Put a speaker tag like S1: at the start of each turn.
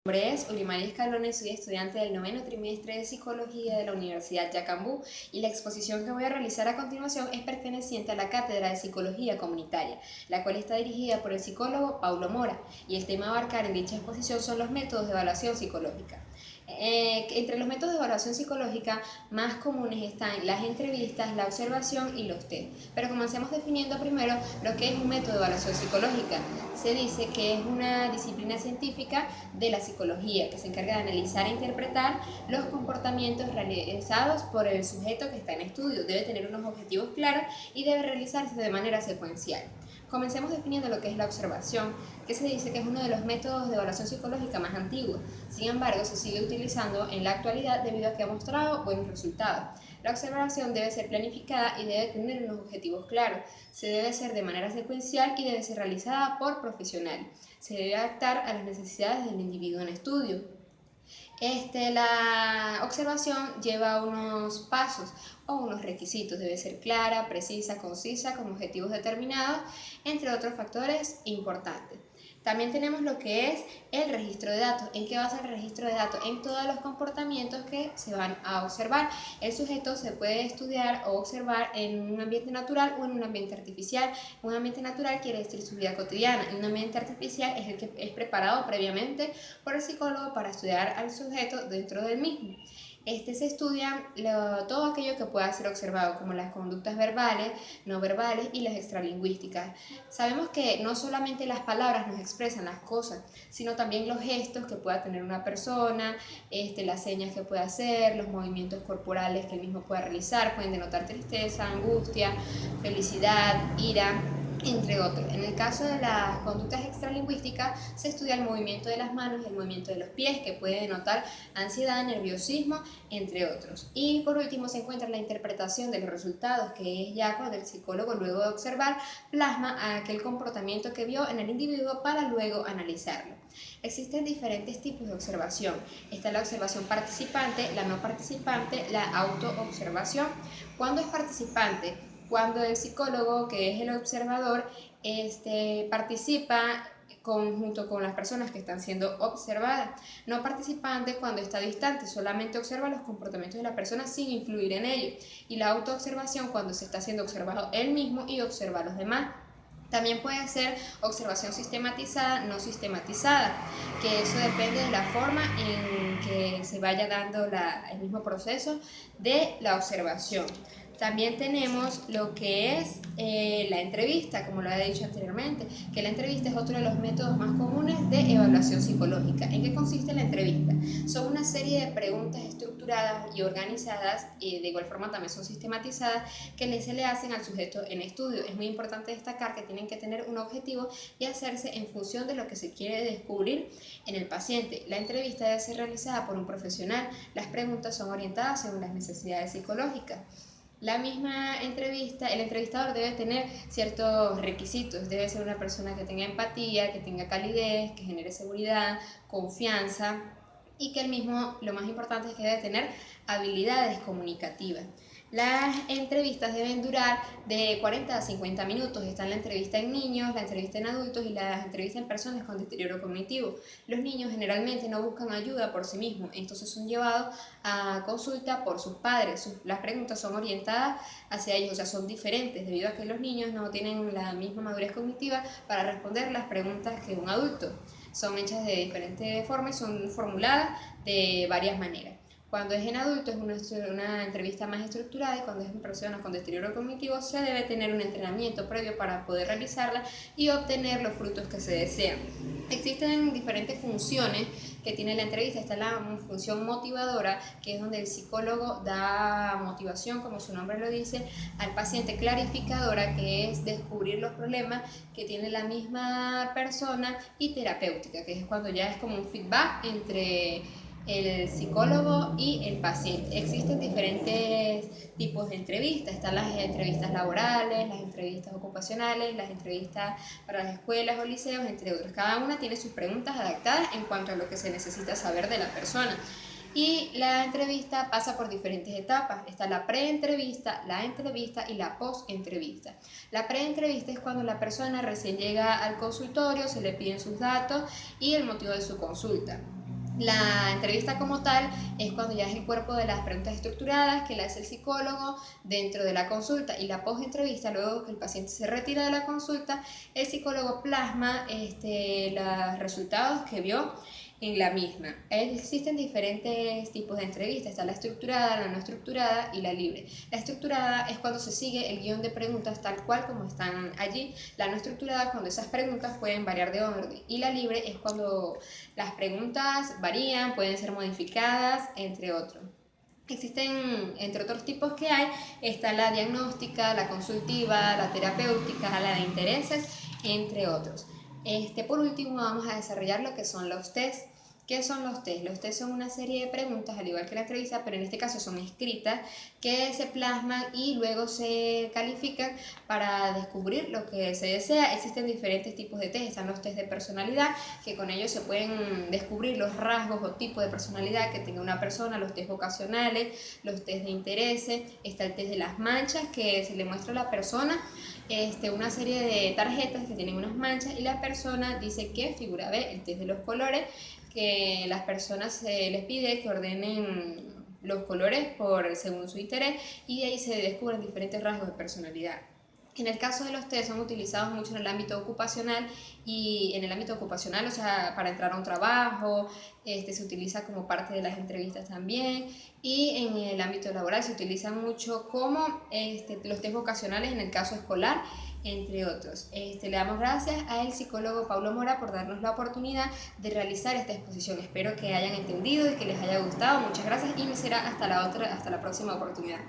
S1: Mi nombre es Ulimaría Escalone, soy estudiante del noveno trimestre de Psicología de la Universidad Yacambú y la exposición que voy a realizar a continuación es perteneciente a la Cátedra de Psicología Comunitaria, la cual está dirigida por el psicólogo Paulo Mora, y el tema a abarcar en dicha exposición son los métodos de evaluación psicológica. Entre los métodos de evaluación psicológica más comunes están las entrevistas, la observación y los test. Pero comencemos definiendo primero lo que es un método de evaluación psicológica. Se dice que es una disciplina científica de la psicología que se encarga de analizar e interpretar los comportamientos realizados por el sujeto que está en estudio. Debe tener unos objetivos claros y debe realizarse de manera secuencial. Comencemos definiendo lo que es la observación, que se dice que es uno de los métodos de evaluación psicológica más antiguos. Sin embargo, se sigue utilizando en la actualidad debido a que ha mostrado buenos resultados. La observación debe ser planificada y debe tener unos objetivos claros. Se debe hacer de manera secuencial y debe ser realizada por profesionales. Se debe adaptar a las necesidades del individuo en estudio. La observación lleva unos pasos o unos requisitos. Debe ser clara, precisa, concisa, con objetivos determinados, entre otros factores importantes. También tenemos lo que es el registro de datos. ¿En qué basa el registro de datos? En todos los comportamientos que se van a observar. El sujeto se puede estudiar o observar en un ambiente natural o en un ambiente artificial. Un ambiente natural quiere decir su vida cotidiana, y un ambiente artificial es el que es preparado previamente por el psicólogo para estudiar al sujeto dentro del mismo. Se estudia todo aquello que pueda ser observado, como las conductas verbales, no verbales y las extralingüísticas. Sabemos que no solamente las palabras nos expresan las cosas, sino también los gestos que pueda tener una persona, las señas que pueda hacer, los movimientos corporales que el mismo pueda realizar, pueden denotar tristeza, angustia, felicidad, ira, entre otros. En el caso de las conductas extralingüísticas, se estudia el movimiento de las manos y el movimiento de los pies, que puede denotar ansiedad, nerviosismo, entre otros. Y por último se encuentra la interpretación de los resultados, que es ya cuando el psicólogo, luego de observar, plasma aquel comportamiento que vio en el individuo para luego analizarlo. Existen diferentes tipos de observación. Está la observación participante, la no participante, la autoobservación. ¿Cuándo es participante? Cuando el psicólogo, que es el observador, participa junto con las personas que están siendo observadas. No participante cuando está distante, solamente observa los comportamientos de la persona sin influir en ellos. Y la autoobservación cuando se está siendo observado él mismo y observa a los demás. También puede ser observación sistematizada, no sistematizada, que eso depende de la forma en que se vaya dando el mismo proceso de la observación. También tenemos lo que es la entrevista, como lo he dicho anteriormente, que la entrevista es otro de los métodos más comunes de evaluación psicológica. ¿En qué consiste la entrevista? Son una serie de preguntas estructuradas y organizadas, y de igual forma también son sistematizadas, que se le hacen al sujeto en estudio. Es muy importante destacar que tienen que tener un objetivo y hacerse en función de lo que se quiere descubrir en el paciente. La entrevista debe ser realizada por un profesional. Las preguntas son orientadas según las necesidades psicológicas. La misma entrevista, el entrevistador debe tener ciertos requisitos. Debe ser una persona que tenga empatía, que tenga calidez, que genere seguridad, confianza, y que el mismo, lo más importante es que debe tener habilidades comunicativas. Las entrevistas deben durar de 40 a 50 minutos. Está la entrevista en niños, la entrevista en adultos y las entrevistas en personas con deterioro cognitivo. Los niños generalmente no buscan ayuda por sí mismos, entonces son llevados a consulta por sus padres. Las preguntas son orientadas hacia ellos, o sea, son diferentes debido a que los niños no tienen la misma madurez cognitiva para responder las preguntas que un adulto. Son hechas de diferentes formas y son formuladas de varias maneras. Cuando es en adultos es una entrevista más estructurada, y cuando es en personas con deterioro cognitivo se debe tener un entrenamiento previo para poder realizarla y obtener los frutos que se desean. Existen diferentes funciones que tiene la entrevista. Está la función motivadora, que es donde el psicólogo da motivación, como su nombre lo dice, al paciente. Clarificadora, que es descubrir los problemas que tiene la misma persona. Y terapéutica, que es cuando ya es como un feedback entre el psicólogo y el paciente. Existen diferentes tipos de entrevistas. Están las entrevistas laborales, las entrevistas ocupacionales, las entrevistas para las escuelas o liceos, entre otros. Cada una tiene sus preguntas adaptadas en cuanto a lo que se necesita saber de la persona. Y la entrevista pasa por diferentes etapas. Está la preentrevista, la entrevista y la postentrevista. La preentrevista es cuando la persona recién llega al consultorio, se le piden sus datos y el motivo de su consulta. La entrevista como tal es cuando ya es el cuerpo de las preguntas estructuradas que le hace el psicólogo dentro de la consulta, y la post-entrevista, luego que el paciente se retira de la consulta, el psicólogo plasma los resultados que vio en la misma. Existen diferentes tipos de entrevistas, está la estructurada, la no estructurada y la libre. La estructurada es cuando se sigue el guión de preguntas tal cual como están allí. La no estructurada es cuando esas preguntas pueden variar de orden, y la libre es cuando las preguntas varían, pueden ser modificadas, entre otros. Existen, entre otros tipos que hay, está la diagnóstica, la consultiva, la terapéutica, la de intereses, entre otros. Por último, vamos a desarrollar lo que son los test. ¿Qué son los test? Los test son una serie de preguntas, al igual que la entrevista, pero en este caso son escritas, que se plasman y luego se califican para descubrir lo que se desea. Existen diferentes tipos de test. Están los test de personalidad, que con ellos se pueden descubrir los rasgos o tipos de personalidad que tenga una persona, los test vocacionales, los test de intereses, está el test de las manchas, que se le muestra a la persona una serie de tarjetas que tienen unas manchas y la persona dice qué figura ve. El test de los colores, que las personas se les pide que ordenen los colores según su interés, y de ahí se descubren diferentes rasgos de personalidad. En el caso de los test son utilizados mucho en el ámbito ocupacional, y en el ámbito ocupacional, o sea, para entrar a un trabajo, se utiliza como parte de las entrevistas también, y en el ámbito laboral se utilizan mucho como los test vocacionales en el caso escolar, entre otros. Le damos gracias al psicólogo Paulo Mora por darnos la oportunidad de realizar esta exposición. Espero que hayan entendido y que les haya gustado. Muchas gracias, y me será hasta la próxima oportunidad.